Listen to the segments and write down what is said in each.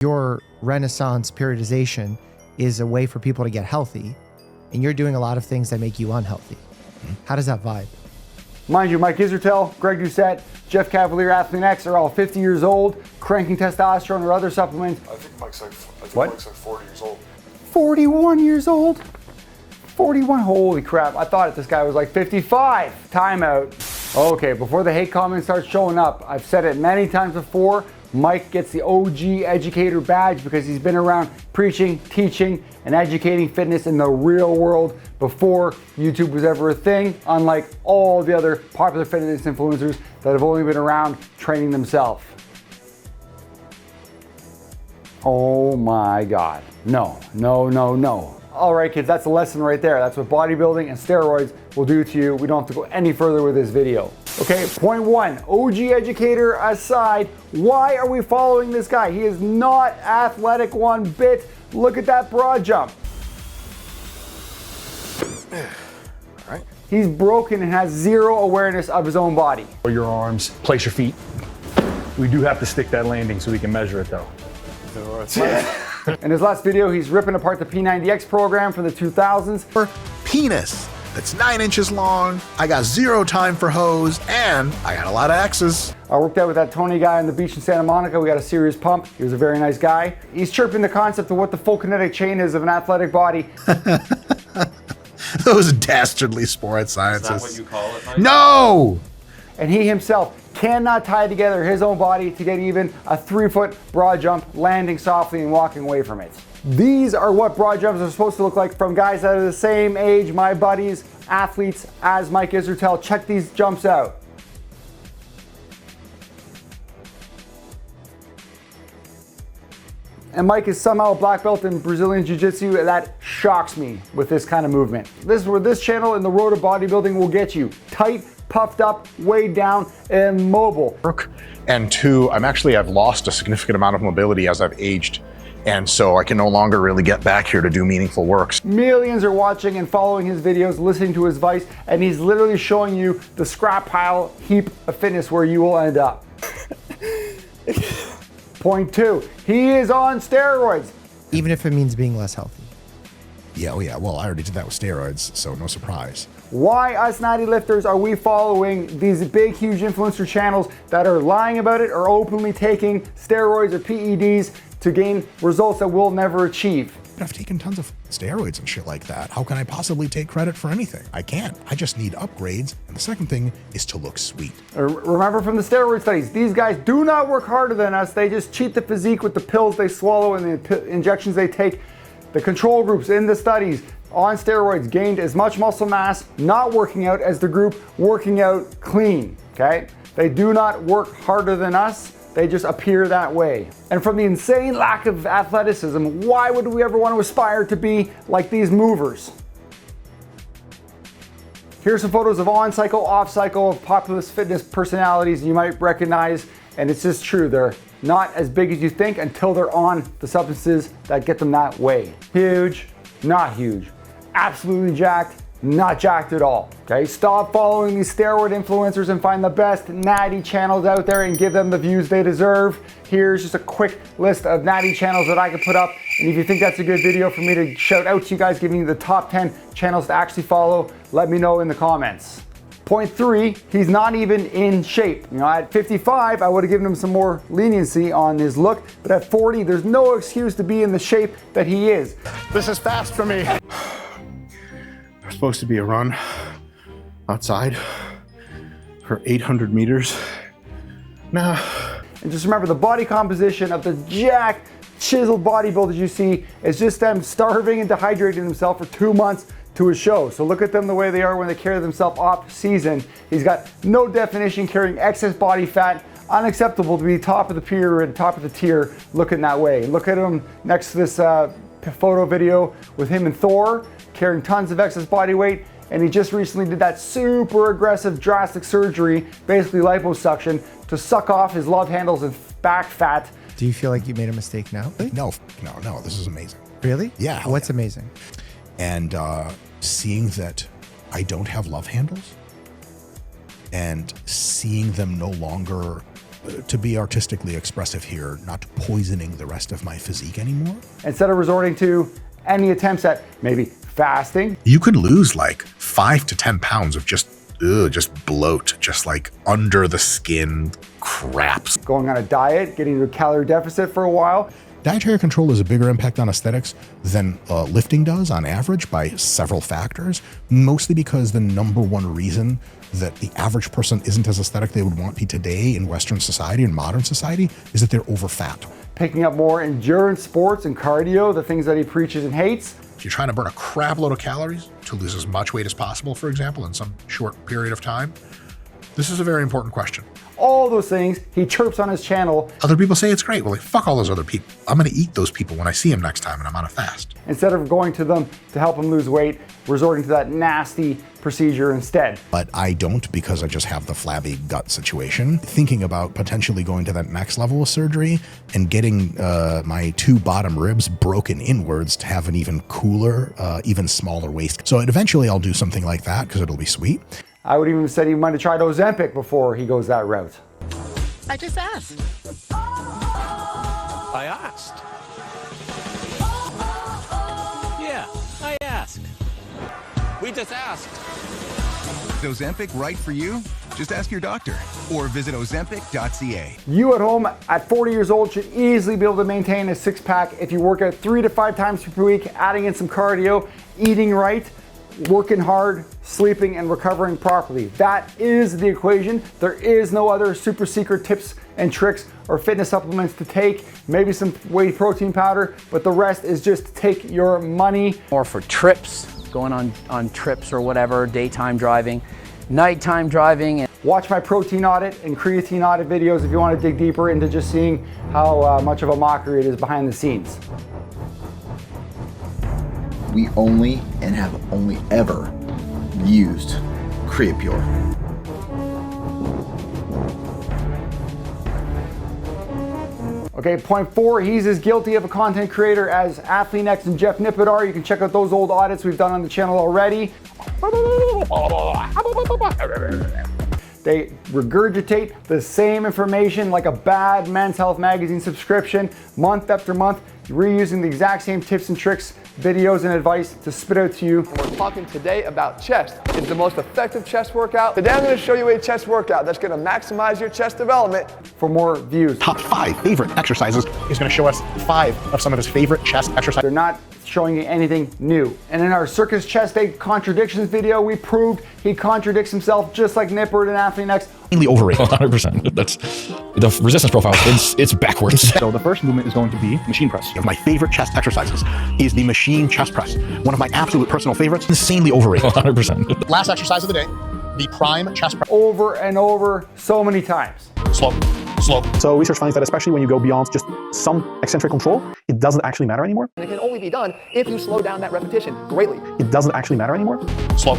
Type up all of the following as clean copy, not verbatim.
Your Renaissance Periodization is a way for people to get healthy, and you're doing a lot of things that make you unhealthy. How does that vibe? Mind you, Mike Israetel, Greg Doucette, Jeff Cavalier, Athlete X are all 50 years old, cranking testosterone or other supplements. I think Mike's like 40 years old. 41 years old? 41, holy crap. I thought this guy was like 55. Timeout. Okay, before the hate comments start showing up, I've said it many times before, Mike gets the OG educator badge because he's been around preaching, teaching, and educating fitness in the real world before YouTube was ever a thing, unlike all the other popular fitness influencers that have only been around training themselves. Oh my God. No, no, no, no. All right, kids, that's a lesson right there. That's what bodybuilding and steroids will do to you. We don't have to go any further with this video. Okay, point one, OG educator aside, why are we following this guy? He is not athletic one bit. Look at that broad jump. All right. He's broken and has zero awareness of his own body. Your arms, place your feet. We do have to stick that landing so we can measure it though. In his last video, he's ripping apart the P90X program from the 2000s. Penis that's 9 inches long. I got 0 time for hose, and I got a lot of X's. I worked out with that Tony guy on the beach in Santa Monica. We got a serious pump. He was a very nice guy. He's chirping the concept of what the full kinetic chain is of an athletic body. Those dastardly sport sciences. Is that what you call it, Mike? No! And he himself cannot tie together his own body to get even a 3-foot broad jump, landing softly and walking away from it. These are what broad jumps are supposed to look like from guys that are the same age, my buddies, athletes, as Mike Israetel. Check these jumps out. And Mike is somehow a black belt in Brazilian Jiu-Jitsu. That shocks me with this kind of movement. This is where this channel and the road of bodybuilding will get you. Tight, puffed up, weighed down, and mobile. And two, I've lost a significant amount of mobility as I've aged. And so I can no longer really get back here to do meaningful works. Millions are watching and following his videos, listening to his advice, and he's literally showing you the scrap pile heap of fitness where you will end up. Point two, he is on steroids. Even if it means being less healthy. Yeah, oh yeah, well, I already did that with steroids, so no surprise. Why us natty lifters are we following these big, huge influencer channels that are lying about it or openly taking steroids or PEDs to gain results that we'll never achieve? I've taken tons of steroids and shit like that. How can I possibly take credit for anything? I can't. I just need upgrades. And the second thing is to look sweet. Remember from the steroid studies, these guys do not work harder than us. They just cheat the physique with the pills they swallow and the injections they take. The control groups in the studies on steroids gained as much muscle mass not working out as the group working out clean, okay? They do not work harder than us. They just appear that way. And from the insane lack of athleticism, why would we ever want to aspire to be like these movers? Here's some photos of on-cycle, off-cycle of popular fitness personalities you might recognize, and it's just true. They're not as big as you think until they're on the substances that get them that way. Huge, not huge. Absolutely jacked, not jacked at all. Okay, stop following these steroid influencers and find the best natty channels out there and give them the views they deserve. Here's just a quick list of natty channels that I could put up. And if you think that's a good video for me to shout out to you guys, giving you the top 10 channels to actually follow, let me know in the comments. Point three, he's not even in shape. You know, at 55, I would have given him some more leniency on his look, but at 40, there's no excuse to be in the shape that he is. This is fast for me. There's supposed to be a run outside for 800 meters. Nah. And just remember, the body composition of the jacked, chiseled bodybuilders you see is just them starving and dehydrating themselves for 2 months to a show. So look at them the way they are when they carry themselves off season. He's got no definition, carrying excess body fat, unacceptable to be top of the pyramid, top of the tier, looking that way. Look at him next to this photo video with him and Thor, carrying tons of excess body weight. And he just recently did that super aggressive drastic surgery, basically liposuction, to suck off his love handles and back fat. Do you feel like you made a mistake now? No, this is amazing. Really? Yeah. What's amazing? And seeing that I don't have love handles and seeing them no longer to be artistically expressive here, not poisoning the rest of my physique anymore. Instead of resorting to any attempts at maybe fasting. You could lose like 5 to 10 pounds of just bloat, just like under the skin craps. Going on a diet, getting into a calorie deficit for a while. Dietary control has a bigger impact on aesthetics than lifting does on average by several factors, mostly because the number one reason that the average person isn't as aesthetic they would want to be today in Western society and modern society is that they're over fat. Picking up more endurance sports and cardio, the things that he preaches and hates. If you're trying to burn a crap load of calories to lose as much weight as possible, for example, in some short period of time, this is a very important question. All those things he chirps on his channel. Other people say it's great. Well, like, fuck all those other people. I'm going to eat those people when I see them next time and I'm on a fast. Instead of going to them to help him lose weight, resorting to that nasty procedure instead. But I don't, because I just have the flabby gut situation. Thinking about potentially going to that next level of surgery and getting my 2 bottom ribs broken inwards to have an even cooler, even smaller waist. So eventually I'll do something like that because it'll be sweet. I would even say he might have tried Ozempic before he goes that route. I just asked. I asked. Yeah, I asked. We just asked. Is Ozempic right for you? Just ask your doctor or visit ozempic.ca. You at home at 40 years old should easily be able to maintain a 6-pack if you work out 3 to 5 times per week, adding in some cardio, eating right, working hard, sleeping, and recovering properly. That is the equation. There is no other super secret tips and tricks or fitness supplements to take. Maybe some whey protein powder, but the rest is just take your money. Or for trips, going on trips or whatever, daytime driving, nighttime driving. Watch my protein audit and creatine audit videos if you want to dig deeper into just seeing how much of a mockery it is behind the scenes. We only and have only ever used Creapure. Okay, point 4, he's as guilty of a content creator as AthleanX and Jeff Nippert are. You can check out those old audits we've done on the channel already. They regurgitate the same information like a bad Men's Health magazine subscription month after month, reusing the exact same tips and tricks, videos, and advice to spit out to you. We're talking today about chest. It's the most effective chest workout. Today I'm going to show you a chest workout that's going to maximize your chest development. For more views. Top 5 favorite exercises. He's going to show us 5 of some of his favorite chest exercises. They're not showing you anything new. And in our Circus Chest Day contradictions video, we proved he contradicts himself just like Nippert and AthleanX. Mainly overrated. 100%. That's the resistance profile. It's backwards. So the first movement is going to be machine press. One of my favorite chest exercises is the machine chest press. One of my absolute personal favorites. Insanely overrated. 100%. Last exercise of the day, the prime chest press. Over and over so many times. Slow. So research finds that especially when you go beyond just some eccentric control, it doesn't actually matter anymore. And it can only be done if you slow down that repetition greatly. It doesn't actually matter anymore. Slow.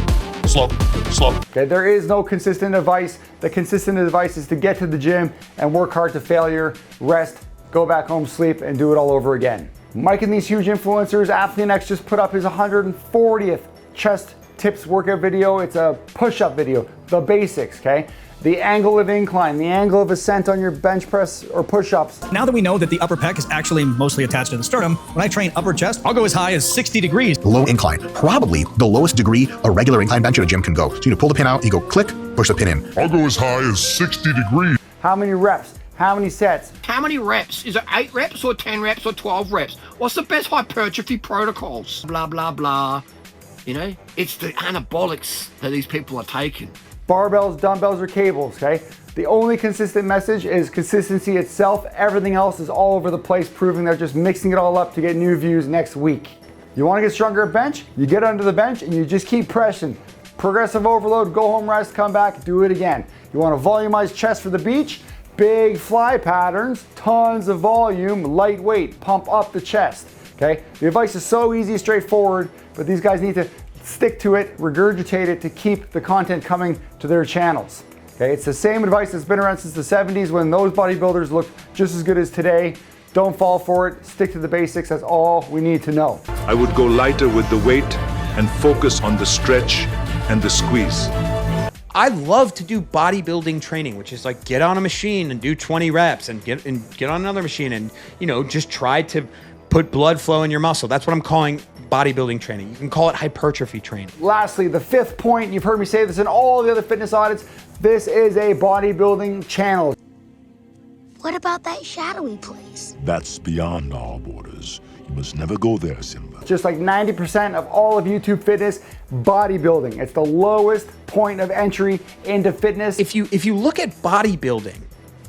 Okay, there is no consistent advice. The consistent advice is to get to the gym and work hard to failure, rest, go back home, sleep, and do it all over again. Mike and these huge influencers, AthleanX just put up his 140th chest tips workout video. It's a push-up video, the basics, okay? The angle of incline, the angle of ascent on your bench press or push-ups. Now that we know that the upper pec is actually mostly attached to the sternum, when I train upper chest, I'll go as high as 60 degrees. Low incline, probably the lowest degree a regular incline bench at a gym can go. So you pull the pin out, you go click, push the pin in. I'll go as high as 60 degrees. How many reps? How many sets? How many reps? Is it 8 reps or 10 reps or 12 reps? What's the best hypertrophy protocols? Blah, blah, blah. You know, it's the anabolics that these people are taking. Barbells, dumbbells, or cables, okay? The only consistent message is consistency itself. Everything else is all over the place, proving they're just mixing it all up to get new views next week. You wanna get stronger at bench? You get under the bench and you just keep pressing. Progressive overload, go home, rest, come back, do it again. You wanna volumize chest for the beach? Big fly patterns, tons of volume, lightweight, pump up the chest, okay? The advice is so easy, straightforward, but these guys need to stick to it, regurgitate it to keep the content coming to their channels. Okay, it's the same advice that's been around since the 70s when those bodybuilders looked just as good as today. Don't fall for it, stick to the basics, that's all we need to know. I would go lighter with the weight and focus on the stretch and the squeeze. I love to do bodybuilding training, which is like get on a machine and do 20 reps and get on another machine and, you know, just try to put blood flow in your muscle. That's what I'm calling bodybuilding training. You can call it hypertrophy training. Lastly, the fifth point, you've heard me say this in all the other fitness audits, this is a bodybuilding channel. What about that shadowy place? That's beyond our borders. You must never go there, Simba. Just like 90% of all of YouTube fitness, bodybuilding. It's the lowest point of entry into fitness. If you look at bodybuilding,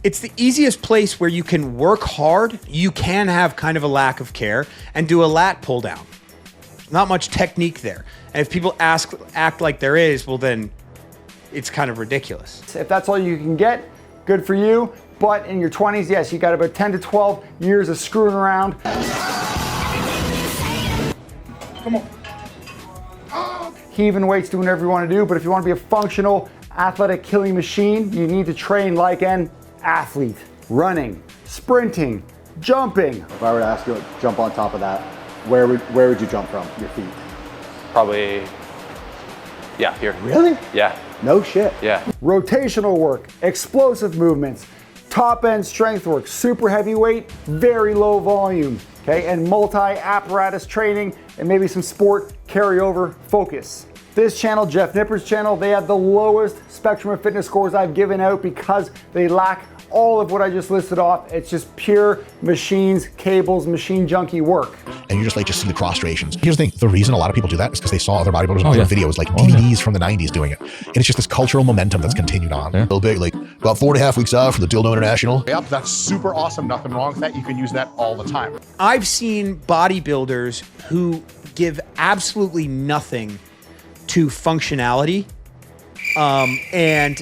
it's the easiest place where you can work hard, you can have kind of a lack of care, and do a lat pull down. Not much technique there. And if people act like there is, well then it's kind of ridiculous. If that's all you can get, good for you. But in your 20s, yes, you got about 10 to 12 years of screwing around. Come on. Heaving weights, doing whatever you want to do, but if you want to be a functional, athletic killing machine, you need to train like an athlete. Running, sprinting, jumping. If I were to ask you to jump on top of that, where would you jump from? Your feet? Probably, yeah, here. Really? Yeah. No shit. Yeah. Rotational work, explosive movements, top end strength work, super heavy weight, very low volume, okay, and multi-apparatus training and maybe some sport carryover focus. This channel, Jeff Nipper's channel, they have the lowest spectrum of fitness scores I've given out because they lack all of what I just listed off. It's just pure machines, cables, machine junkie work. And you're just like, just see the cross-strations. Here's the thing, the reason a lot of people do that is because they saw other bodybuilders doing videos, like DVDs from the 90s doing it. And it's just this cultural momentum that's continued on. A little bit, like about 4.5 weeks out for the Dildo International. Yep, that's super awesome. Nothing wrong with that. You can use that all the time. I've seen bodybuilders who give absolutely nothing to functionality, and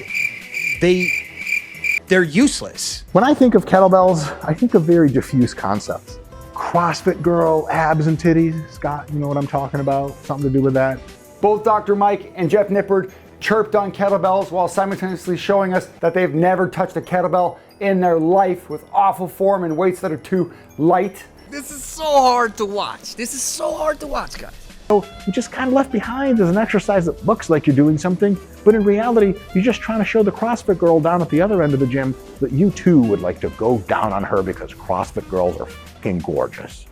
they're useless. When I think of kettlebells, I think of very diffuse concepts. CrossFit girl, abs and titties. Scott, you know what I'm talking about? Something to do with that. Both Dr. Mike and Jeff Nippard chirped on kettlebells while simultaneously showing us that they've never touched a kettlebell in their life with awful form and weights that are too light. This is so hard to watch. This is so hard to watch, guys. So you're just kind of left behind as an exercise that looks like you're doing something, but in reality, you're just trying to show the CrossFit girl down at the other end of the gym that you too would like to go down on her because CrossFit girls are fucking gorgeous.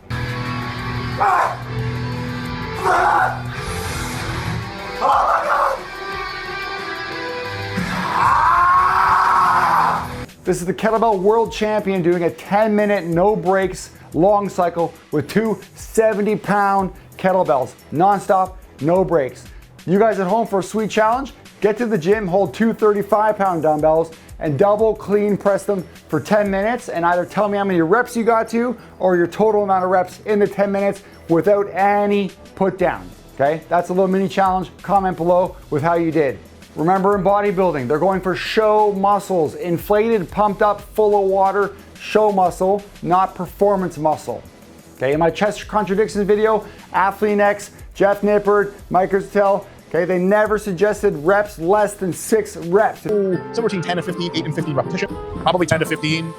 This is the kettlebell world champion doing a 10-minute no breaks long cycle with two 70-pound kettlebells, non-stop, no breaks. You guys at home for a sweet challenge? Get to the gym, hold two 35-pound dumbbells, and double clean press them for 10 minutes, and either tell me how many reps you got to, or your total amount of reps in the 10 minutes without any put down, okay? That's a little mini challenge. Comment below with how you did. Remember, in bodybuilding, they're going for show muscles, inflated, pumped up, full of water, show muscle, not performance muscle. Okay, in my chest contradictions video, Athlete X, Jeff Nippard, Mike Israetel, okay, they never suggested reps less than 6 reps. Somewhere between 10 to 15, 8 and 15 repetition. Probably 10 to 15,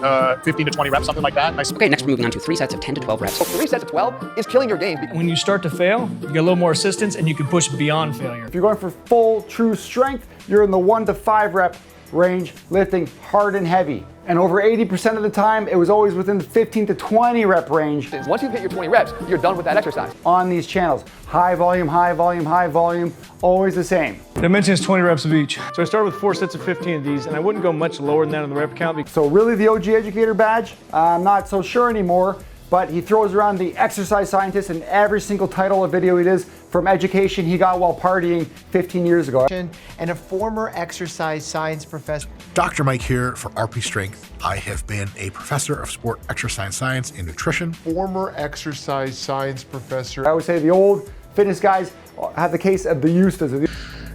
15 to 20 reps, something like that. Okay, next we're moving on to 3 sets of 10 to 12 reps. So 3 sets of 12 is killing your game. When you start to fail, you get a little more assistance and you can push beyond failure. If you're going for full, true strength, you're in the 1 to 5 rep range, lifting hard and heavy. And over 80% of the time, it was always within the 15 to 20 rep range. Once you hit your 20 reps, you're done with that exercise. On these channels, high volume, high volume, high volume, always the same. Dimension is 20 reps of each. So I started with 4 sets of 15 of these, and I wouldn't go much lower than that on the rep count. So really the OG Educator badge, I'm not so sure anymore, but he throws around the exercise scientist in every single title of video he does from education he got while partying 15 years ago. And a former exercise science professor. Dr. Mike here for RP Strength. I have been a professor of sport exercise science and nutrition. Former exercise science professor. I would say the old fitness guys have the case of the Eustas.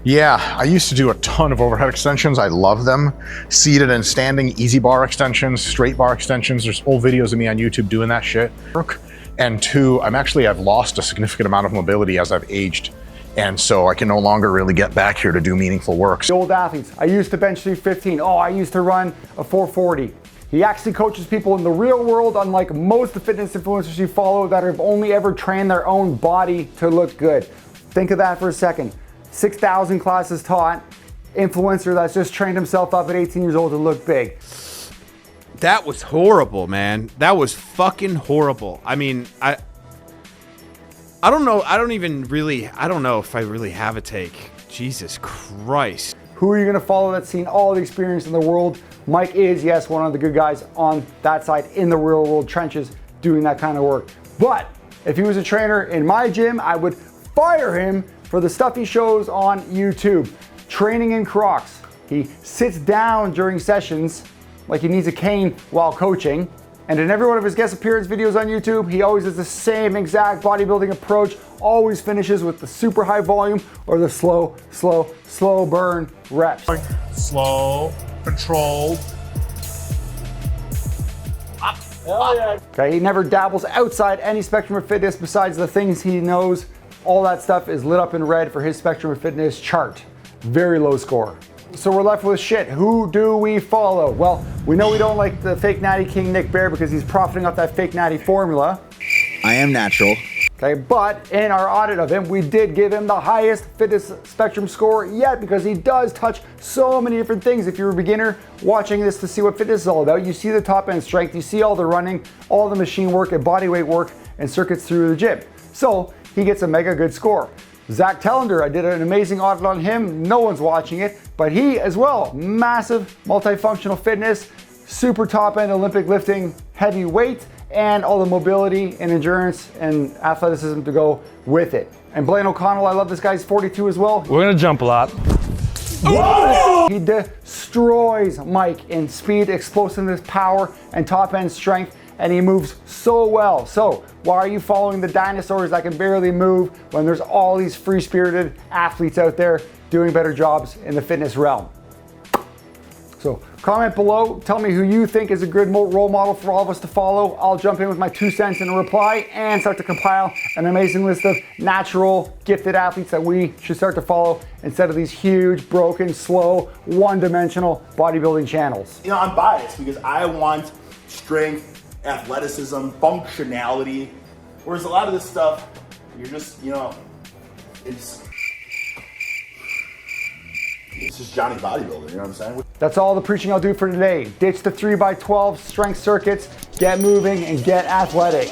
Yeah, I used to do a ton of overhead extensions. I love them. Seated and standing, easy bar extensions, straight bar extensions. There's old videos of me on YouTube doing that shit. And 2, I've lost a significant amount of mobility as I've aged. And so I can no longer really get back here to do meaningful work. The old athletes, I used to bench 315. Oh, I used to run a 440. He actually coaches people in the real world, unlike most of the fitness influencers you follow that have only ever trained their own body to look good. Think of that for a second. 6,000 classes taught, influencer that's just trained himself up at 18 years old to look big. That was horrible, man. That was fucking horrible. I mean, I don't know. I don't know if I really have a take. Jesus Christ. Who are you going to follow that's seen all the experience in the world? Mike is, yes, one of the good guys on that side in the real world trenches doing that kind of work. But if he was a trainer in my gym, I would fire him for the stuff he shows on YouTube. Training in Crocs. He sits down during sessions like he needs a cane while coaching. And in every one of his guest appearance videos on YouTube, he always has the same exact bodybuilding approach, always finishes with the super high volume or the slow burn reps. Slow, controlled. Okay, he never dabbles outside any spectrum of fitness besides the things he knows. All that stuff is lit up in red for his spectrum of fitness chart. Very low score. So we're left with shit. Who do we follow? Well, we know we don't like the fake natty king Nick Bear because he's profiting off that fake natty formula. I am natural. Okay, but in our audit of him, we did give him the highest fitness spectrum score yet because he does touch so many different things. If you're a beginner watching this to see what fitness is all about, you see the top end strength, you see all the running, all the machine work and body weight work and circuits through the gym. So he gets a mega good score. Zach Tellender, I did an amazing audit on him. No one's watching it, but he as well, massive multifunctional fitness, super top end Olympic lifting, heavy weight, and all the mobility and endurance and athleticism to go with it. And Blaine O'Connell, I love this guy, he's 42 as well. We're gonna jump a lot. Whoa! He destroys Mike in speed, explosiveness, power, and top end strength, and he moves so well. So why are you following the dinosaurs that can barely move when there's all these free-spirited athletes out there doing better jobs in the fitness realm? So comment below, tell me who you think is a good role model for all of us to follow. I'll jump in with my 2 cents in a reply and start to compile an amazing list of natural, gifted athletes that we should start to follow instead of these huge, broken, slow, one-dimensional bodybuilding channels. You know, I'm biased because I want strength, athleticism, functionality, whereas a lot of this stuff, you're just, you know, it's just Johnny Bodybuilder, you know what I'm saying? That's all the preaching I'll do for today. Ditch the 3x12 strength circuits, get moving, and get athletic.